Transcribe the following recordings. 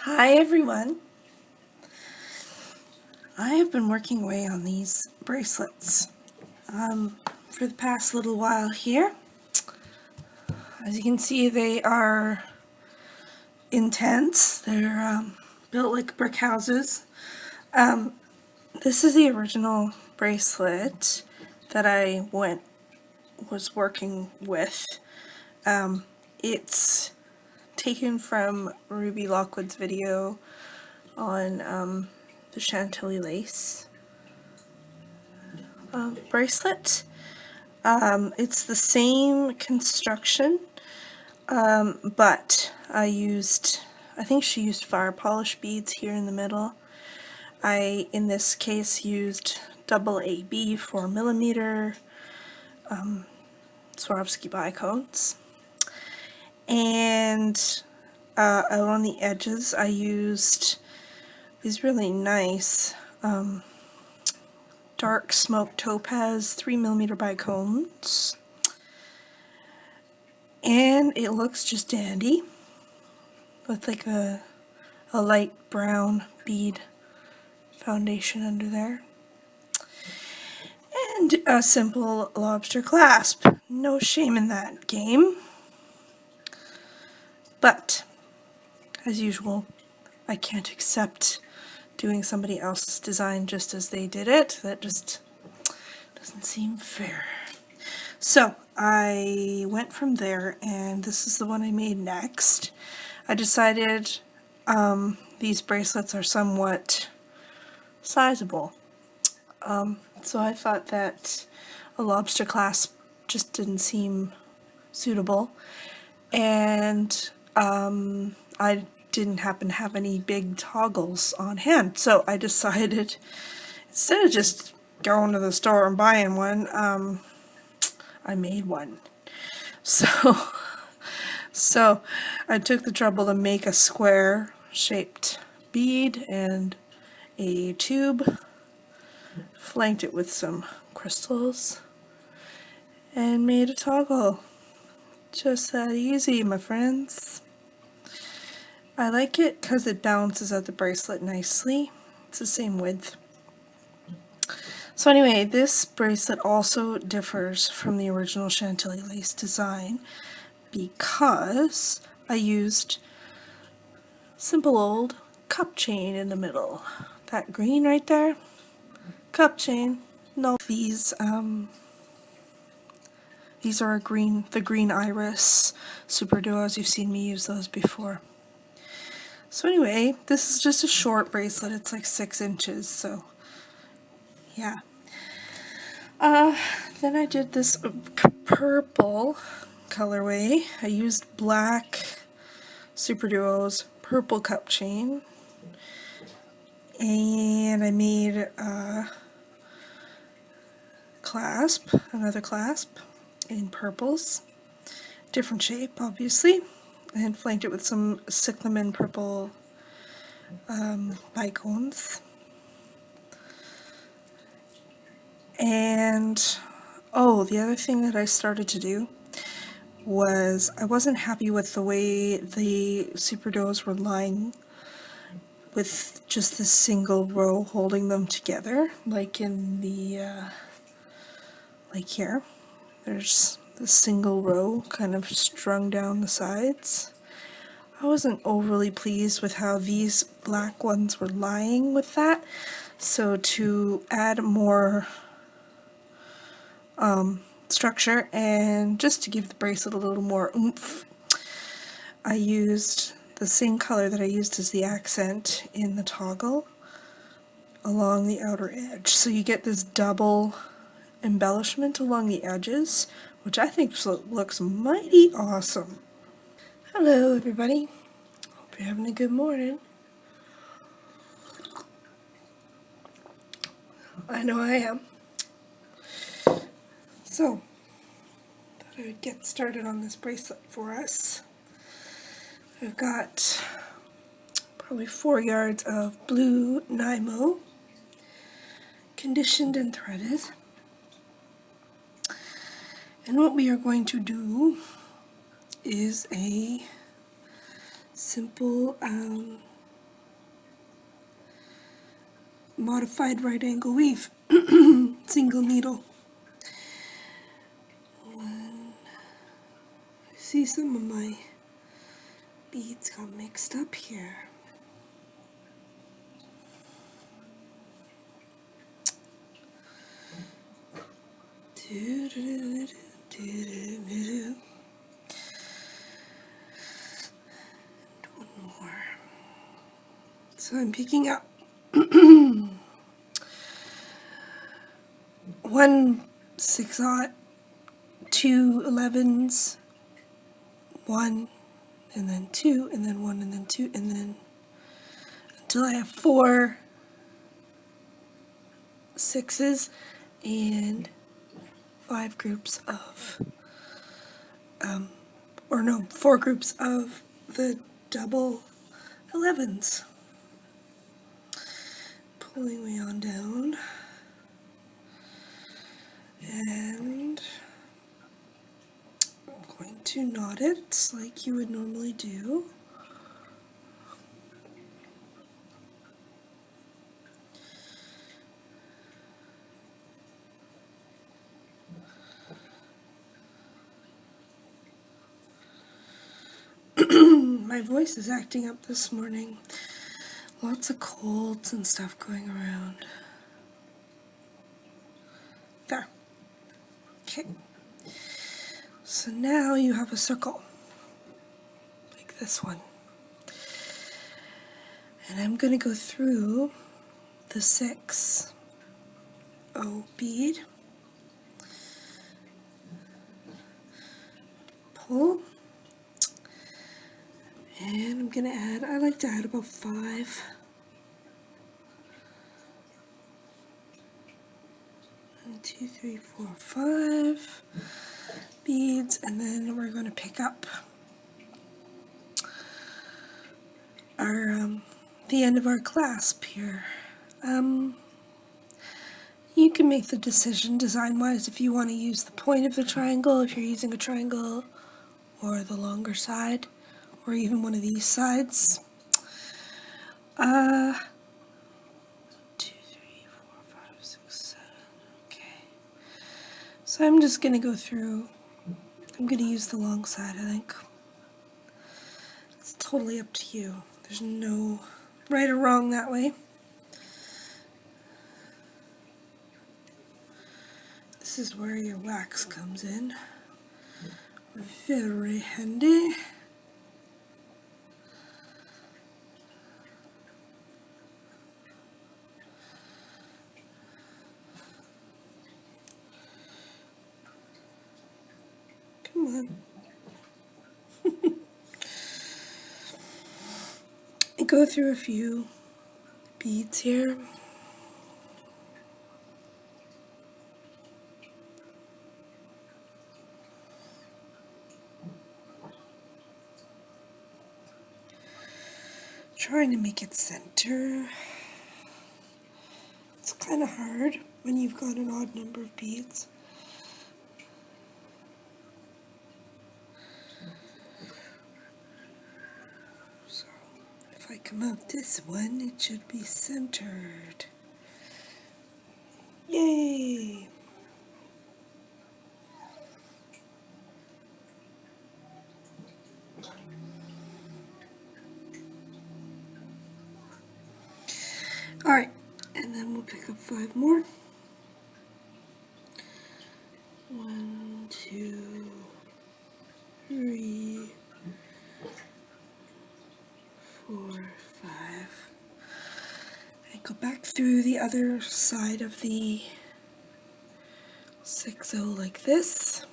Hi everyone. I have been working away on these bracelets for the past little while here. As you can see, they are intense. They're built like brick houses. This is the original bracelet that I was working with. It's taken from Ruby Lockwood's video on the Chantilly lace bracelet. It's the same construction, but I think she used fire polish beads here in the middle. I, in this case, used double AB 4mm Swarovski bicones. And out on the edges I used these really nice dark smoke topaz 3mm bicones. And it looks just dandy with like a light brown bead foundation under there. And a simple lobster clasp. No shame in that game. But, as usual, I can't accept doing somebody else's design just as they did it. That just doesn't seem fair. So, I went from there, and this is the one I made next. I decided these bracelets are somewhat sizable. So I thought that a lobster clasp just didn't seem suitable. And I didn't happen to have any big toggles on hand, so I decided, instead of just going to the store and buying one, I made one. So I took the trouble to make a square shaped bead and a tube, flanked it with some crystals, and made a toggle. Just that easy, my friends. I like it because it balances out the bracelet nicely. It's the same width. So anyway, this bracelet also differs from the original Chantilly lace design because I used simple old cup chain in the middle. That green right there, cup chain. No, these are the green iris super duos. You've seen me use those before. So anyway, this is just a short bracelet. It's like 6 inches, so yeah. Then I did this purple colorway. I used black Super Duo's purple cup chain, and I made a clasp, another clasp in purples, different shape obviously, and flanked it with some cyclamen purple bicones. And the other thing that I started to do was I wasn't happy with the way the super duos were lying with just this single row holding them together, like in the like here. There's the single row kind of strung down the sides. I wasn't overly pleased with how these black ones were lying with that, so to add more structure and just to give the bracelet a little more oomph, I used the same color that I used as the accent in the toggle along the outer edge. So you get this double embellishment along the edges, which I think looks mighty awesome. Hello everybody, hope you're having a good morning. I know I am. So, thought I would get started on this bracelet for us. I've got probably 4 yards of blue Nymo, conditioned and threaded. And what we are going to do is a simple modified right angle weave, single needle. I see some of my beads got mixed up here. And one more. So I'm picking up 1 6/0, 2 11s, 1, and then 2, and then 1, and then 2, and then until I have 4 6s and 5 groups of, 4 groups of the double 11s. Pulling way on down, and I'm going to knot it like you would normally do. My voice is acting up this morning. Lots of colds and stuff going around. There. Okay. So now you have a circle, like this one. And I'm going to go through the 6/0 bead, pull, and I'm going to add, I like to add about 5. 1, 2, 3, 4, 5 beads, and then we're going to pick up our the end of our clasp here. You can make the decision design-wise if you want to use the point of the triangle, if you're using a triangle, or the longer side, or even one of these sides. 2, 3, 4, 5, 6, 7. Okay. So I'm just going to go through. I'm going to use the long side, I think. It's totally up to you. There's no right or wrong that way. This is where your wax comes in. Very handy. Come on. I go through a few beads here. Trying to make it center. It's kind of hard when you've got an odd number of beads. So if I come out this one, it should be centered. Yay! Alright, and then we'll pick up 5 more. 1, 2, 3, 4, 5. And go back through the other side of the 6/0 like this.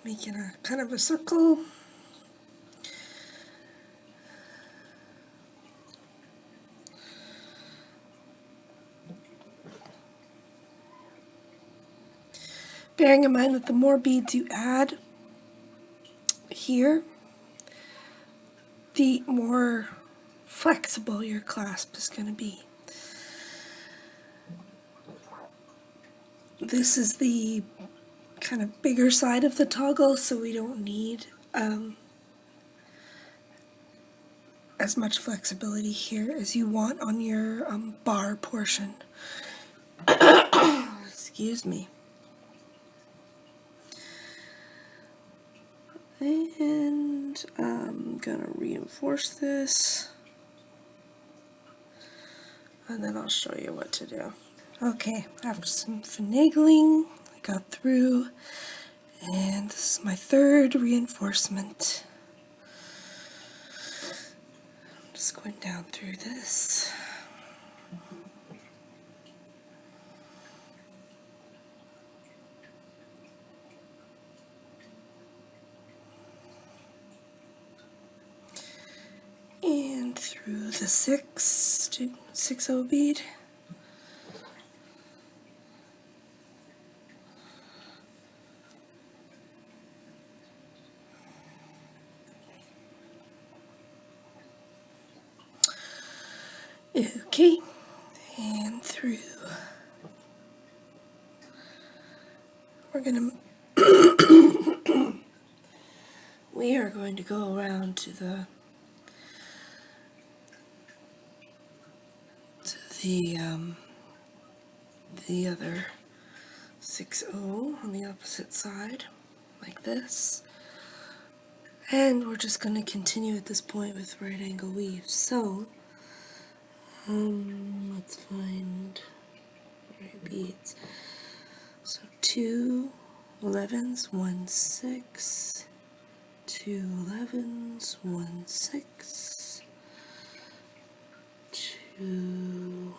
Making a kind of a circle. Bearing in mind that the more beads you add here, the more flexible your clasp is going to be. This is the kind of bigger side of the toggle, so we don't need as much flexibility here as you want on your bar portion. Excuse me. And I'm gonna reinforce this, and then I'll show you what to do. Okay, after some finagling, I got through, and this is my third reinforcement. I'm just going down through this. And through the 6/0 bead. Okay, and through. We are going to go around to the other 6/0 on the opposite side, like this. And we're just going to continue at this point with right angle weaves. So, let's find right beads. So 2 11s, 1 6, 2 11s, 1 6, 2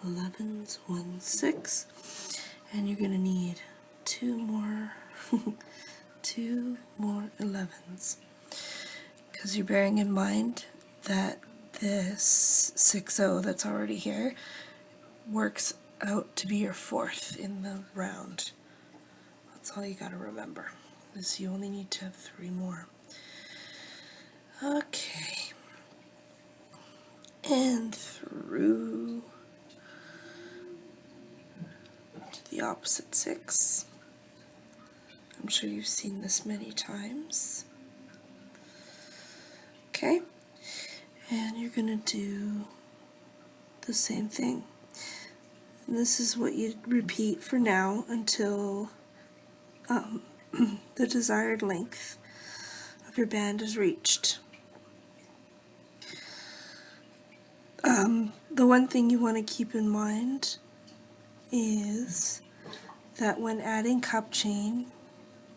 11s, 1 6, and you're going to need 2 more 2 more 11s, because you're bearing in mind that this 6/0 that's already here works out to be your 4th in the round. That's all you got to remember, is you only need to have 3 more. Okay, and through to the opposite 6. I'm sure you've seen this many times. Okay, and you're going to do the same thing. And this is what you repeat for now until the desired length of your band is reached. The one thing you want to keep in mind is that when adding cup chain,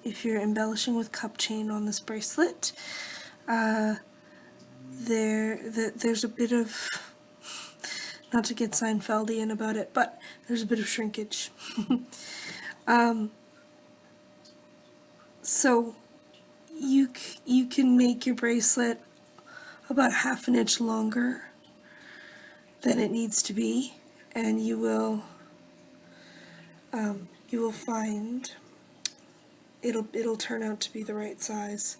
if you're embellishing with cup chain on this bracelet, there's a bit of, not to get Seinfeldian about it, but there's a bit of shrinkage. So you can make your bracelet about 1/2 inch longer than it needs to be, and you will find it'll turn out to be the right size.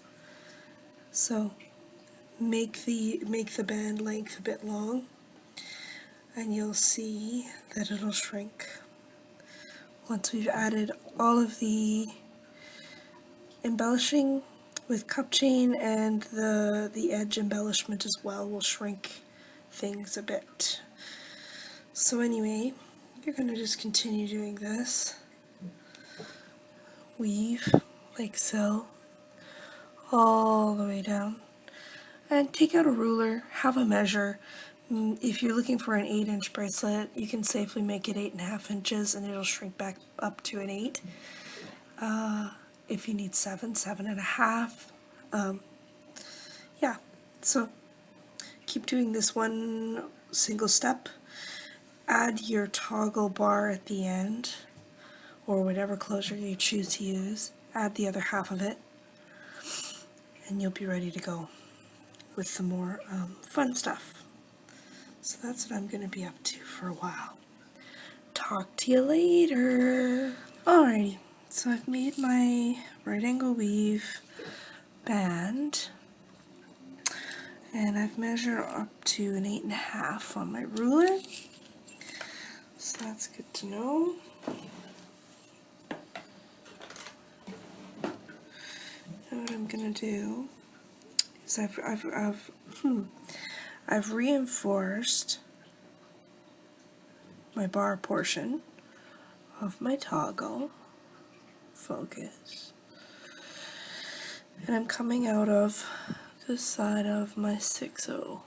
So make the band length a bit long, and you'll see that it'll shrink. Once we've added all of the embellishing with cup chain, and the edge embellishment as well will shrink things a bit. So anyway, you're going to just continue doing this. Weave like so, all the way down. And take out a ruler, have a measure. If you're looking for an 8-inch bracelet, you can safely make it 8.5 inches, and it'll shrink back up to an 8. If you need 7.5. Yeah, so keep doing this one single step. Add your toggle bar at the end, or whatever closure you choose to use. Add the other half of it, and you'll be ready to go with some more fun stuff. So that's what I'm going to be up to for a while. Talk to you later. Alrighty, so I've made my right angle weave band, and I've measured up to an 8.5 on my ruler, so that's good to know. I'm gonna do is I've reinforced my bar portion of my toggle focus, and I'm coming out of the side of my 6/0.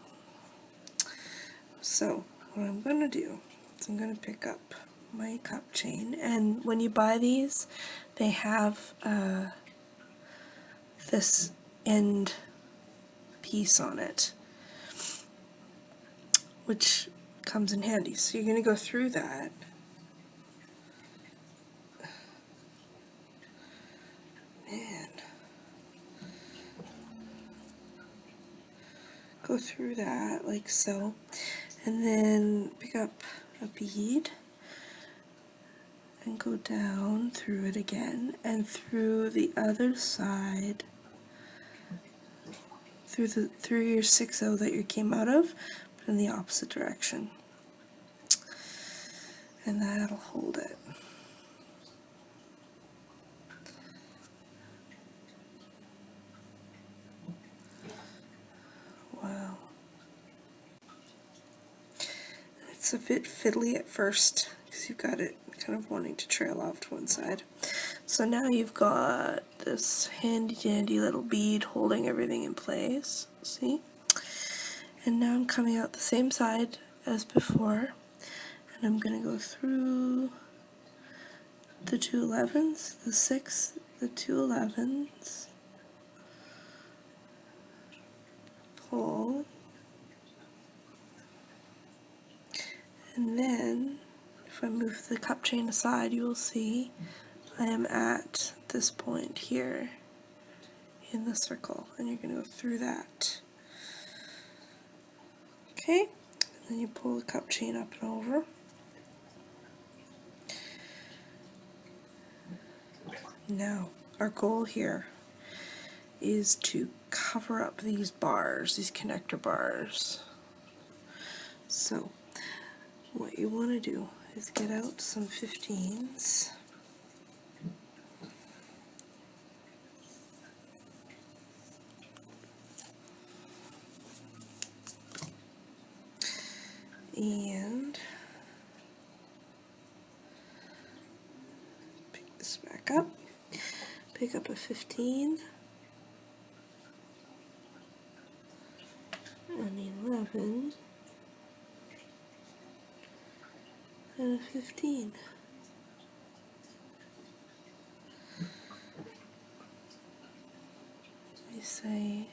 So what I'm going to do is I'm going to pick up my cup chain, and when you buy these, they have this end piece on it, which comes in handy. So you're going to go through that. Man. Go through that like so, and then pick up a bead and go down through it again and through the other side, through your 6/0 that you came out of, but in the opposite direction, and that'll hold it. Wow. It's a bit fiddly at first because you've got it kind of wanting to trail off to one side. So now you've got this handy dandy little bead holding everything in place, see? And now I'm coming out the same side as before, and I'm going to go through the 2 11s, the 6, the 2 11s, pull, and then if I move the cup chain aside, you will see I am at this point here in the circle, and you're going to go through that. Okay, and then you pull the cup chain up and over. Now, our goal here is to cover up these bars, these connector bars. So, what you want to do is get out some 15s. And pick this back up. Pick up a 15, an 11, and a 15. You say,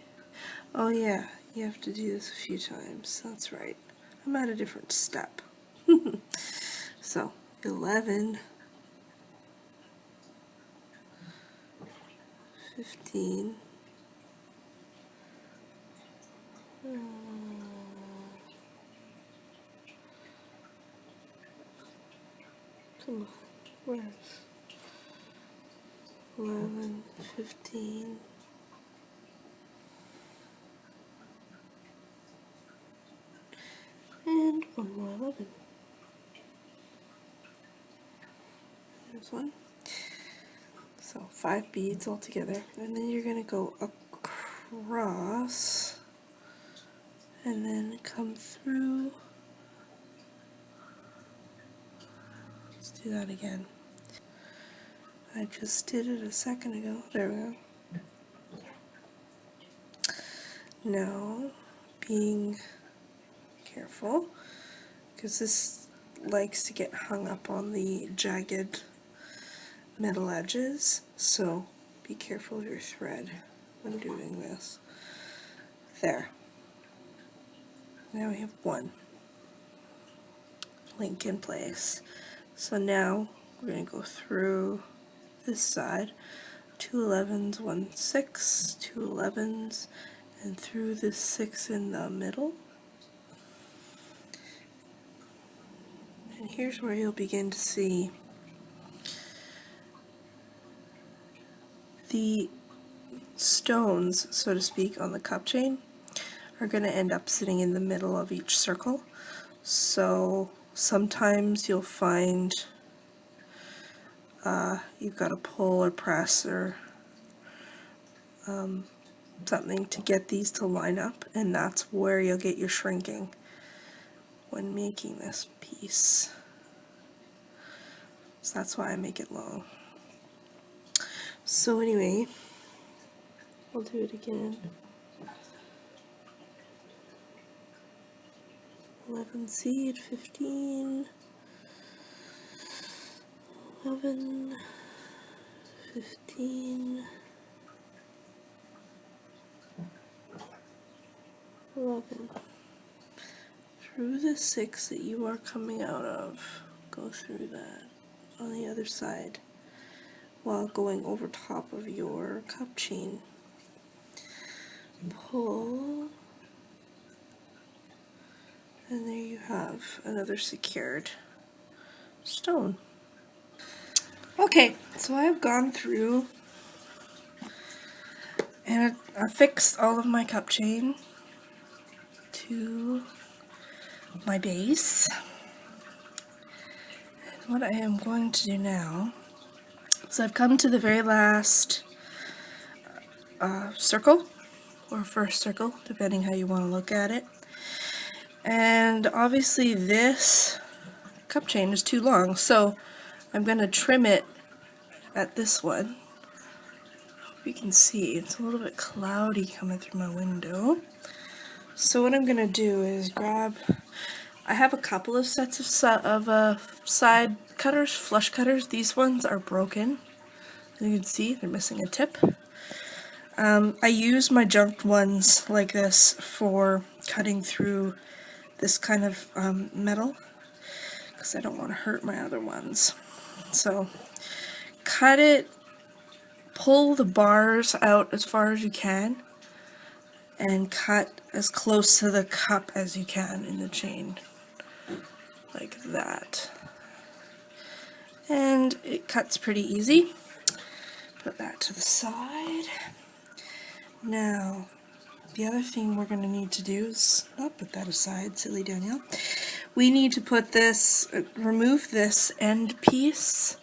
oh yeah, you have to do this a few times. That's right. I'm at a different step. So, 11, 15, come on, where's 11, 15, and one more 11. There's one. So 5 beads all together, and then you're going to go across and then come through. Let's do that again. I just did it a second ago. There we go. Now, being careful, because this likes to get hung up on the jagged metal edges, so be careful of your thread when doing this. There. Now we have one link in place. So now we're going to go through this side, 2 11s, 1 6, 2 11s, and through this 6 in the middle. And here's where you'll begin to see the stones, so to speak, on the cup chain are going to end up sitting in the middle of each circle. So sometimes you'll find you've got to pull or press or something to get these to line up, and that's where you'll get your shrinking when making this piece. So that's why I make it long. So anyway, I'll do it again. 11 seed, 15, 11, 15, 11. Through the 6 that you are coming out of, go through that on the other side while going over top of your cup chain. Pull, and there you have another secured stone. Okay, so I've gone through and I fixed all of my cup chain to my base. And what I am going to do now is I've come to the very last circle, or first circle, depending how you want to look at it. And obviously this cup chain is too long, so I'm going to trim it at this one. You can see it's a little bit cloudy coming through my window. So what I'm going to do is grab, I have a couple of sets of side cutters, flush cutters. These ones are broken. As you can see, they're missing a tip. I use my junked ones like this for cutting through this kind of metal, because I don't want to hurt my other ones. So cut it, pull the bars out as far as you can, and cut as close to the cup as you can in the chain, like that. And it cuts pretty easy. Put that to the side. Now, the other thing we're going to need to do is, I'll put that aside, silly Danielle. We need to put this, remove this end piece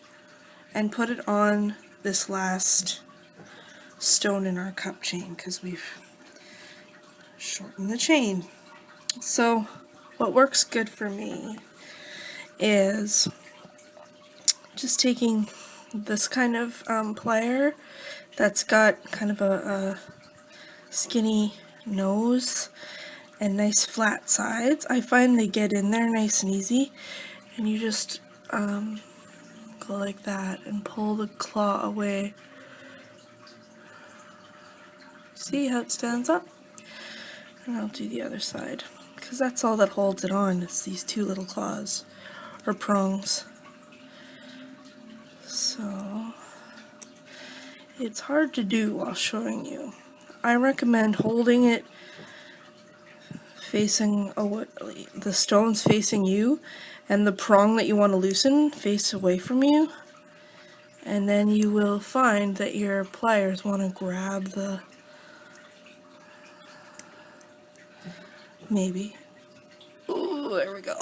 and put it on this last stone in our cup chain, because we've shortened the chain. So what works good for me is just taking this kind of plier that's got kind of a skinny nose and nice flat sides. I find they get in there nice and easy, and you just go like that and pull the claw away. See how it stands up? And I'll do the other side, because that's all that holds it on, is these two little claws or prongs. So it's hard to do while showing you. I recommend holding it facing the stones facing you, and the prong that you want to loosen face away from you, and then you will find that your pliers want to grab the, maybe, ooh, there we go,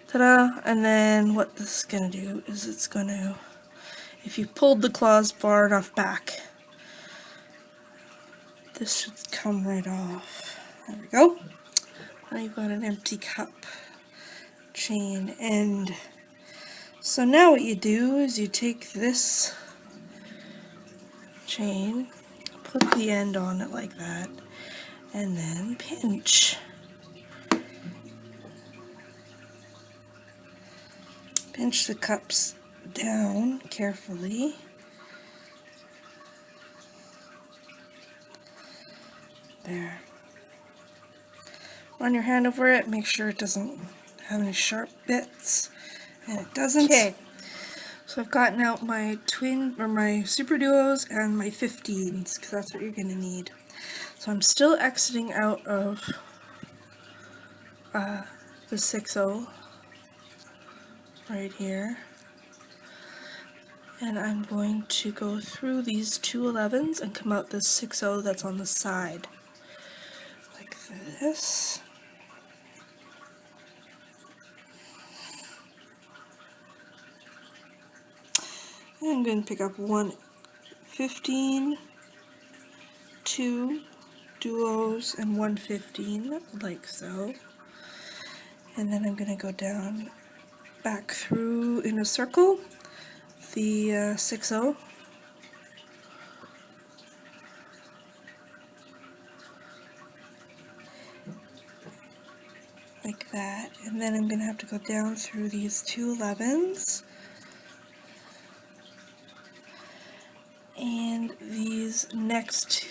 ta-da. And then what this is going to do is it's going to, if you pulled the claws far enough back, this should come right off. There we go. Now you've got an empty cup chain end. So now what you do is you take this chain, put the end on it like that, and then pinch. Pinch the cups down carefully. There. Run your hand over it, make sure it doesn't have any sharp bits, and it doesn't. Okay, so I've gotten out my my super duos and my 15s, because that's what you're going to need. So I'm still exiting out of the 6-0 right here, and I'm going to go through these two 11s and come out this 6-0 that's on the side, like this. And I'm going to pick up one 15 2 duos and 115, like so. And then I'm going to go down back through in a circle the 6-0. Like that. And then I'm going to have to go down through these 2 11s. And these next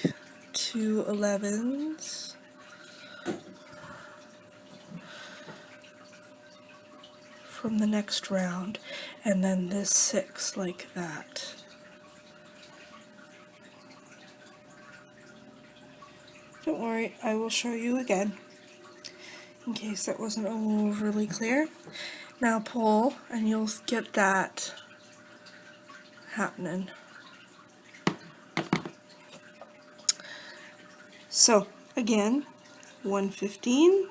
2 11s. From the next round. And then this 6 like that. Don't worry, I will show you again, in case that wasn't overly clear. Now pull, and you'll get that happening. So, again, 115,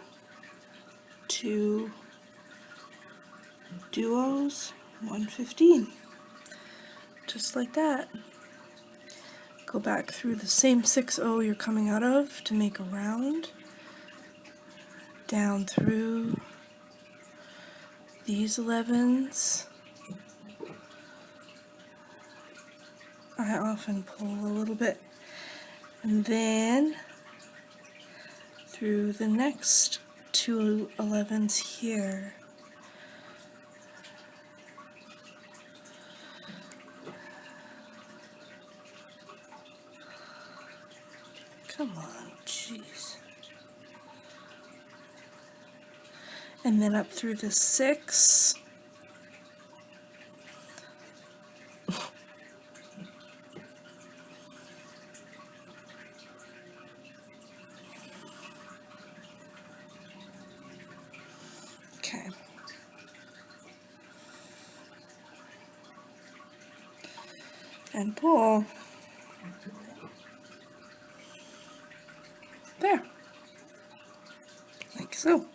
2 duos, 115. Just like that. Go back through the same 6-0 you're coming out of to make a round. Down through these 11s. I often pull a little bit. And then through the next 2 11s here. Come on, jeez. And then up through the 6. Okay. And pull. There. Like so.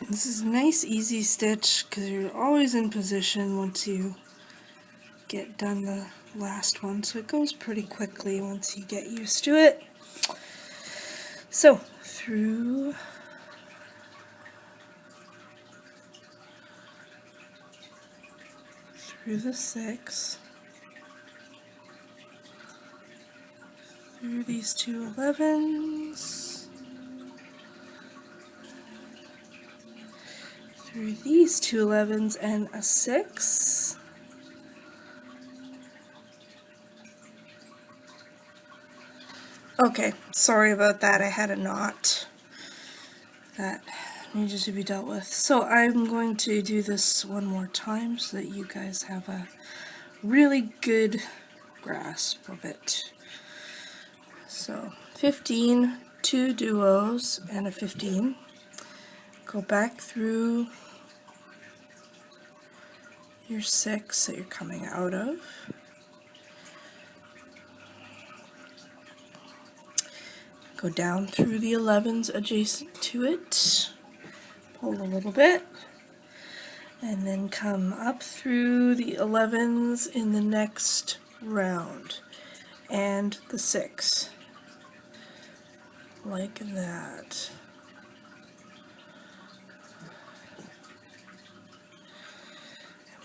This is a nice easy stitch because you're always in position once you get done the last one, so it goes pretty quickly once you get used to it. So through the 6, through these 2 11s, through these 2 11s and a 6. Okay, sorry about that, I had a knot that needed to be dealt with. So I'm going to do this one more time so that you guys have a really good grasp of it. So 15, 2 duos and a 15. Go back through your 6 that you're coming out of. Go down through the 11s adjacent to it. Pull a little bit. And then come up through the 11s in the next round. And the 6. Like that.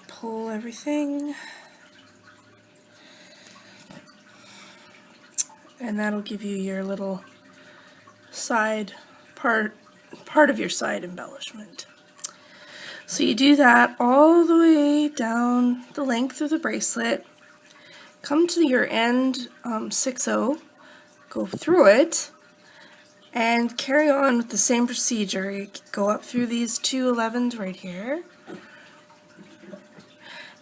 Pull everything. And that'll give you your little side part of your side embellishment. So you do that all the way down the length of the bracelet, come to your end 6-0, go through it, and carry on with the same procedure. You go up through these 2 11s right here,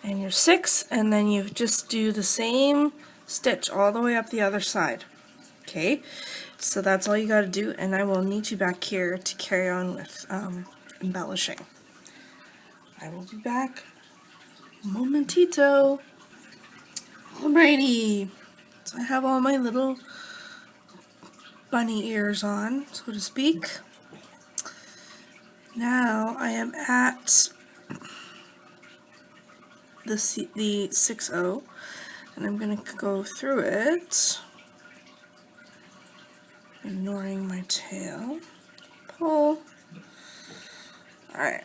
and your 6, and then you just do the same stitch all the way up the other side. Okay, so that's all you got to do, and I will meet you back here to carry on with embellishing. I will be back momentito. Alrighty, so I have all my little bunny ears on, so to speak. Now I am at the 6-0, and I'm going to go through it, ignoring my tail, pull. Alright.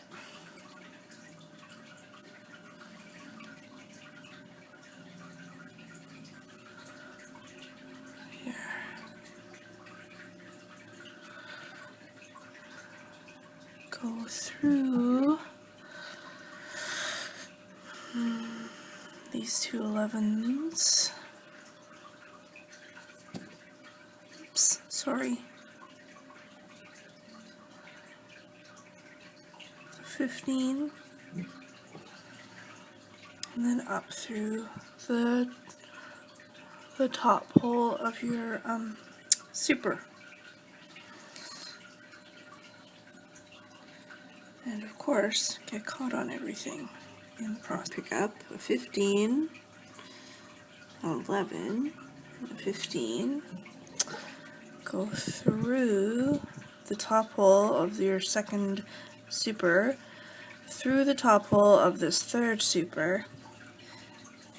Here. Go through these two 11s. Oops, sorry. 15, and then up through the top hole of your super. And of course, get caught on everything in the process. Pick up a 15, 11, and a 15. Go through the top hole of your second super, through the top hole of this third super,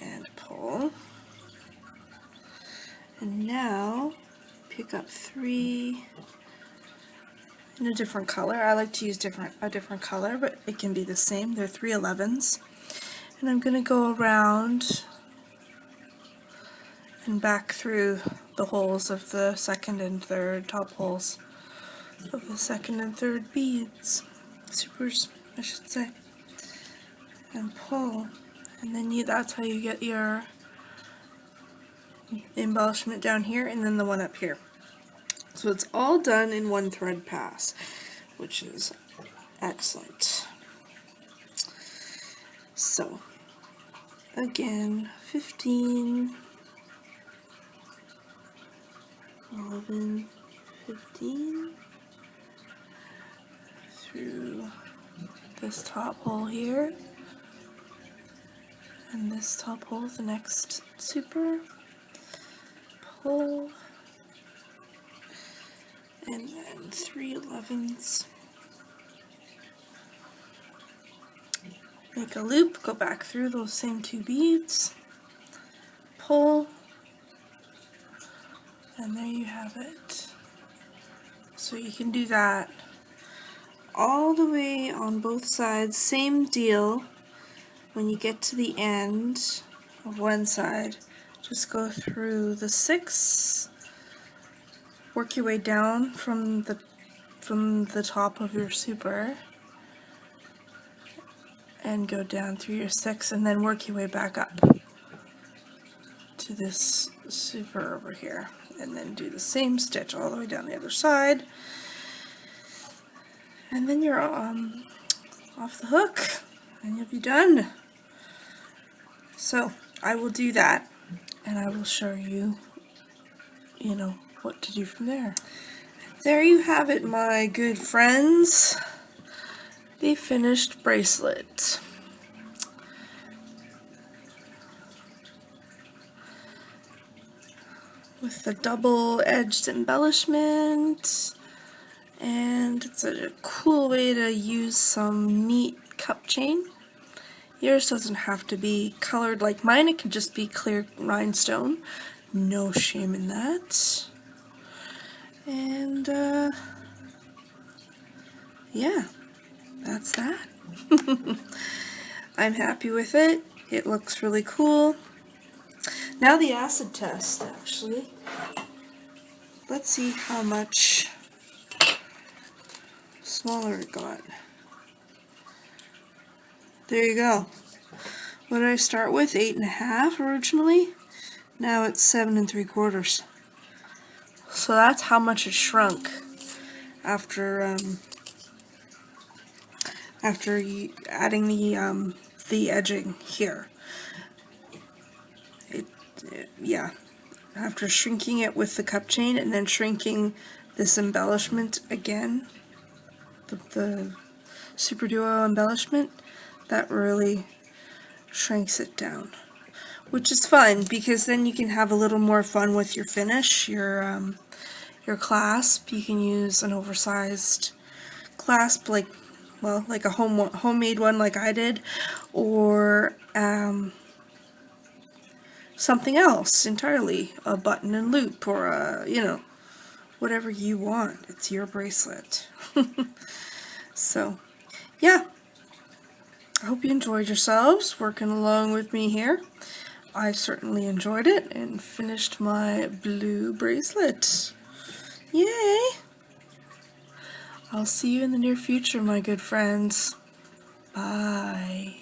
and pull. And now pick up 3 in a different color. I like to use a different color, but it can be the same. They're 3 11s. And I'm going to go around and back through the holes of the second and third, top holes of the second and third beads. Supers, I should say. And pull. And then that's how you get your embellishment down here, and then the one up here. So it's all done in one thread pass, which is excellent. So again, 15, 11, 15, through this top hole here, and this top hole, the next super, pull, and then 3 11s. Make a loop, go back through those same 2 beads, pull, and there you have it. So you can do that all the way on both sides. Same deal. When you get to the end of one side, just go through the 6, work your way down from the top of your super, and go down through your 6, and then work your way back up to this super over here, and then do the same stitch all the way down the other side, and then you're off the hook, and you'll be done. So I will do that, and I will show you, what to do from there. There you have it, my good friends. The finished bracelet. With the double-edged embellishment, and it's a cool way to use some neat cup chain. Yours doesn't have to be colored like mine, it can just be clear rhinestone. No shame in that. And yeah, that's that. I'm happy with it. It looks really cool. Now the acid test, actually. Let's see how much smaller it got. There you go. What did I start with? 8.5 originally? Now it's 7 3/4. So that's how much it shrunk after adding the edging here. Yeah, after shrinking it with the cup chain and then shrinking this embellishment again, the Super Duo embellishment, that really shrinks it down, which is fun because then you can have a little more fun with your finish, your clasp. You can use an oversized clasp, like a homemade one like I did, or something else entirely, a button and loop, or a, you know, whatever you want. It's your bracelet. So, yeah. I hope you enjoyed yourselves working along with me here. I certainly enjoyed it and finished my blue bracelet. Yay! I'll see you in the near future, my good friends. Bye.